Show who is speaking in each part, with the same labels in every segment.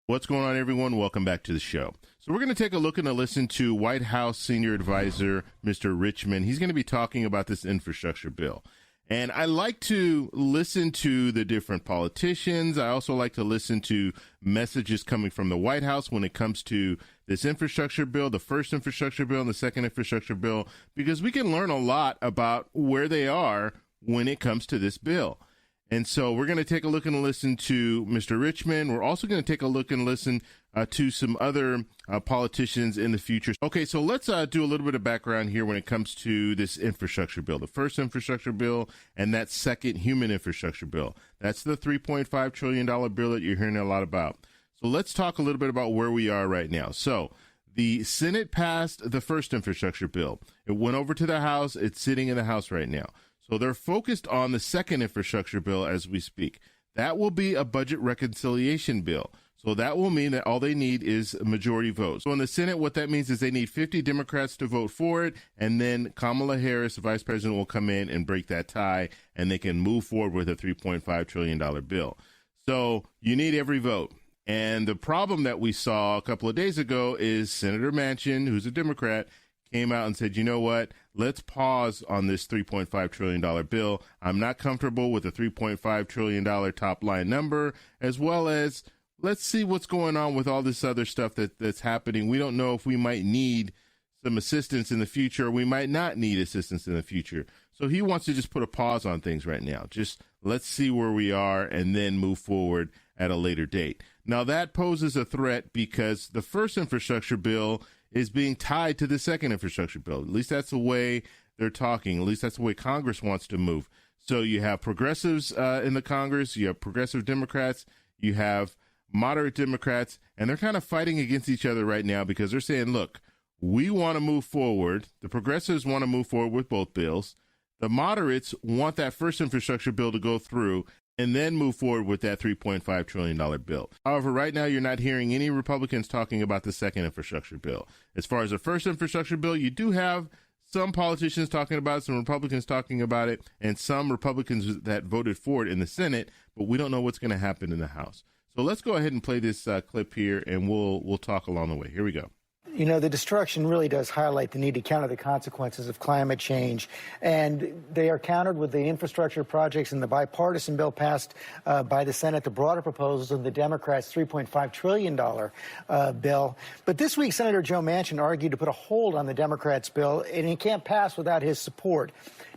Speaker 1: What's going on, everyone? Welcome back to the show. So we're going to take a look and a listen to White House Senior Advisor, Mr. Richmond. He's going to be talking about this infrastructure bill. And I like to listen to the different politicians. I also like to listen to messages coming from the White House when it comes to this infrastructure bill, the first infrastructure bill and the second infrastructure bill, because we can learn a lot about where they are when it comes to this bill. And so we're going to take a look and listen to Mr. Richmond. We're also going to take a look and listen to some other politicians in the future. Okay, so let's do a little bit of background here when it comes to this infrastructure bill, the first infrastructure bill and that second human infrastructure bill. That's the $3.5 trillion bill that you're hearing a lot about. So let's talk a little bit about where we are right now. So the Senate passed the first infrastructure bill. It went over to the House. It's sitting in the House right now. So they're focused on the second infrastructure bill as we speak. That will be a budget reconciliation bill. So that will mean that all they need is a majority vote. So in the Senate, what that means is they need 50 Democrats to vote for it, and then Kamala Harris, the vice president, will come in and break that tie, and they can move forward with a $3.5 trillion bill. So you need every vote. And the problem that we saw a couple of days ago is Senator Manchin, who's a Democrat, came out and said, you know what, let's pause on this $3.5 trillion bill. I'm not comfortable with the $3.5 trillion top line number, as well as let's see what's going on with all this other stuff that's happening. We don't know if we might need some assistance in the future. We might not need assistance in the future. So he wants to just put a pause on things right now. Just let's see where we are and then move forward at a later date. Now, that poses a threat because the first infrastructure bill is being tied to the second infrastructure bill. At least that's the way they're talking. At least that's the way Congress wants to move. So you have progressives in the Congress, you have progressive Democrats, you have moderate Democrats, and they're kind of fighting against each other right now because they're saying, look, we want to move forward. The progressives want to move forward with both bills. The moderates want that first infrastructure bill to go through and then move forward with that $3.5 trillion bill. However, right now, you're not hearing any Republicans talking about the second infrastructure bill. As far as the first infrastructure bill, you do have some politicians talking about it, some Republicans talking about it, and some Republicans that voted for it in the Senate, but we don't know what's going to happen in the House. So let's go ahead and play this clip here, and we'll talk along the way. Here we go.
Speaker 2: You know, the destruction really does highlight the need to counter the consequences of climate change. And they are countered with the infrastructure projects in the bipartisan bill passed by the Senate, the broader proposals of the Democrats' $3.5 trillion bill. But this week, Senator Joe Manchin argued to put a hold on the Democrats' bill, and it can't pass without his support.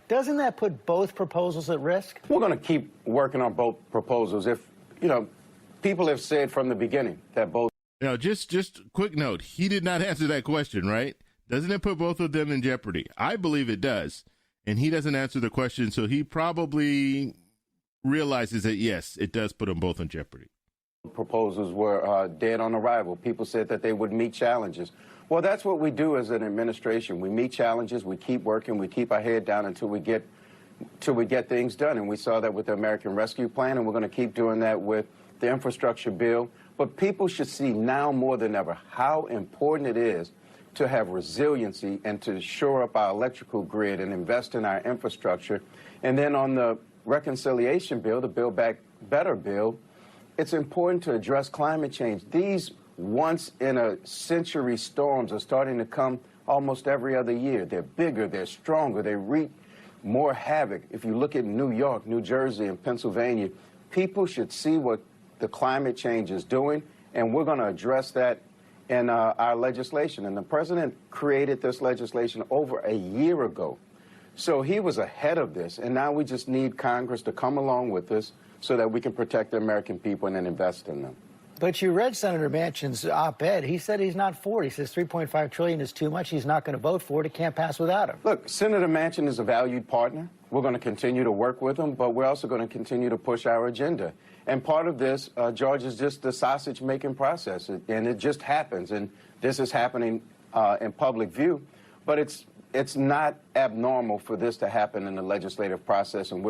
Speaker 2: Doesn't that put both proposals at risk?
Speaker 3: We're going to keep working on both proposals. If, you know, people have said from the beginning that both.
Speaker 1: Now, just quick note, he did not answer that question, right? Doesn't it put both of them in jeopardy? I believe it does. And he doesn't answer the question, so he probably realizes that, yes, it does put them both in jeopardy.
Speaker 3: Proposals were dead on arrival. People said that they would meet challenges. Well, that's what we do as an administration. We meet challenges, we keep working, we keep our head down until we get things done. And we saw that with the American Rescue Plan, and we're going to keep doing that with the infrastructure bill. But people should see now more than ever how important it is to have resiliency and to shore up our electrical grid and invest in our infrastructure. And then on the reconciliation bill, the Build Back Better bill, it's important to address climate change. These once-in-a-century storms are starting to come almost every other year. They're bigger, they're stronger, they wreak more havoc. If you look at New York, New Jersey, and Pennsylvania, people should see what the climate change is doing, and we're going to address that in our legislation. And the president created this legislation over a year ago. So he was ahead of this, and now we just need Congress to come along with us so that we can protect the American people and then invest in them.
Speaker 2: But you read Senator Manchin's op-ed. He said he's not for it. He says $3.5 trillion is too much. He's not going to vote for it. It can't pass without him.
Speaker 3: Look, Senator Manchin is a valued partner. We're going to continue to work with him, but we're also going to continue to push our agenda. And part of this, George, is just the sausage-making process, and it just happens. And this is happening in public view, but it's not abnormal for this to happen in the legislative process, and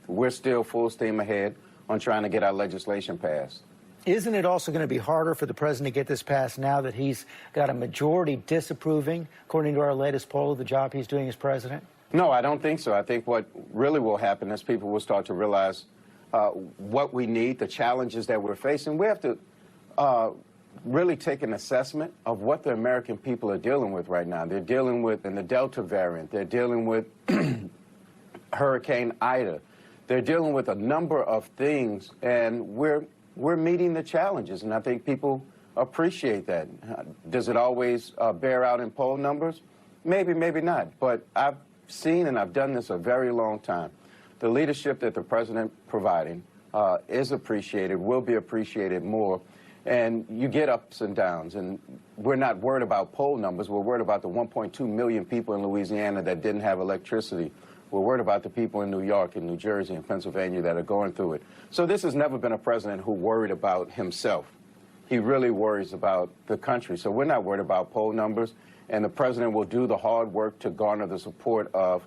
Speaker 3: we're still full steam ahead on trying to get our legislation passed.
Speaker 2: Isn't it also going to be harder for the president to get this passed now that he's got a majority disapproving, according to our latest poll, of the job he's doing as president?
Speaker 3: No, I don't think so. I think what really will happen is people will start to realize what we need, the challenges that we're facing. We have to really take an assessment of what the American people are dealing with right now. They're dealing with the Delta variant. They're dealing with Hurricane Ida. They're dealing with a number of things, and we're meeting the challenges, and I think people appreciate that. Does it always bear out in poll numbers? Maybe, maybe not. But I've seen, and I've done this a very long time, the leadership that the president providing is appreciated, will be appreciated more. And you get ups and downs, and we're not worried about poll numbers. We're worried about the 1.2 million people in Louisiana that didn't have electricity. We're worried about the people in New York and New Jersey and Pennsylvania that are going through it. So this has never been a president who worried about himself. He really worries about the country. So we're not worried about poll numbers, and the president will do the hard work to garner the support of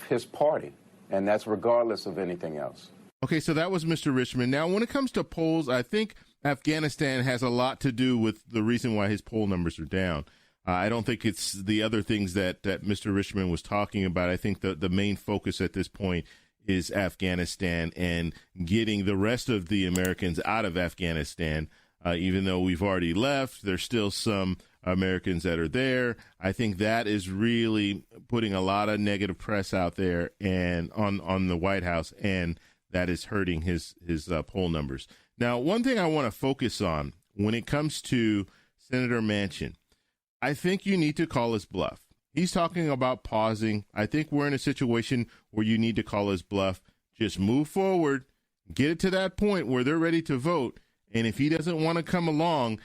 Speaker 3: his party, and that's regardless of anything else.
Speaker 1: Okay, so that was Mr. Richmond. Now, when it comes to polls, I think Afghanistan has a lot to do with the reason why his poll numbers are down. I don't think it's the other things that Mr. Richmond was talking about. I think the main focus at this point is Afghanistan and getting the rest of the Americans out of Afghanistan. Even though we've already left, there's still some Americans that are there. I think that is really putting a lot of negative press out there and on the White House, and that is hurting his poll numbers. Now, one thing I want to focus on when it comes to Senator Manchin, I think you need to call his bluff. He's talking about pausing. I think we're in a situation where you need to call his bluff. Just move forward, get it to that point where they're ready to vote. And if he doesn't want to come along,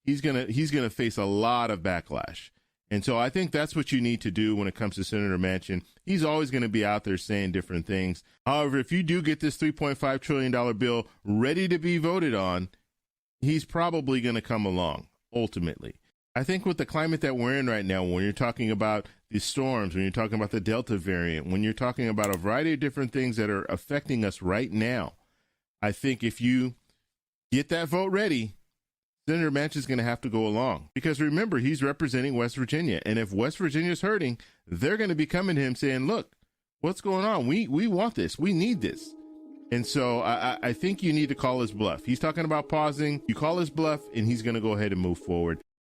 Speaker 1: he's gonna face a lot of backlash. And so I think that's what you need to do when it comes to Senator Manchin. He's always going to be out there saying different things. However, if you do get this $3.5 trillion bill ready to be voted on, he's probably going to come along ultimately. I think with the climate that we're in right now, when you're talking about the storms, when you're talking about the Delta variant, when you're talking about a variety of different things that are affecting us right now, I think if you get that vote ready, Senator Manchin is going to have to go along. Because remember, he's representing West Virginia. And if West Virginia is hurting, they're going to be coming to him saying, look, what's going on? We want this. We need this. And so I think you need to call his bluff. He's talking about pausing. You call his bluff, and he's going to go ahead and move forward.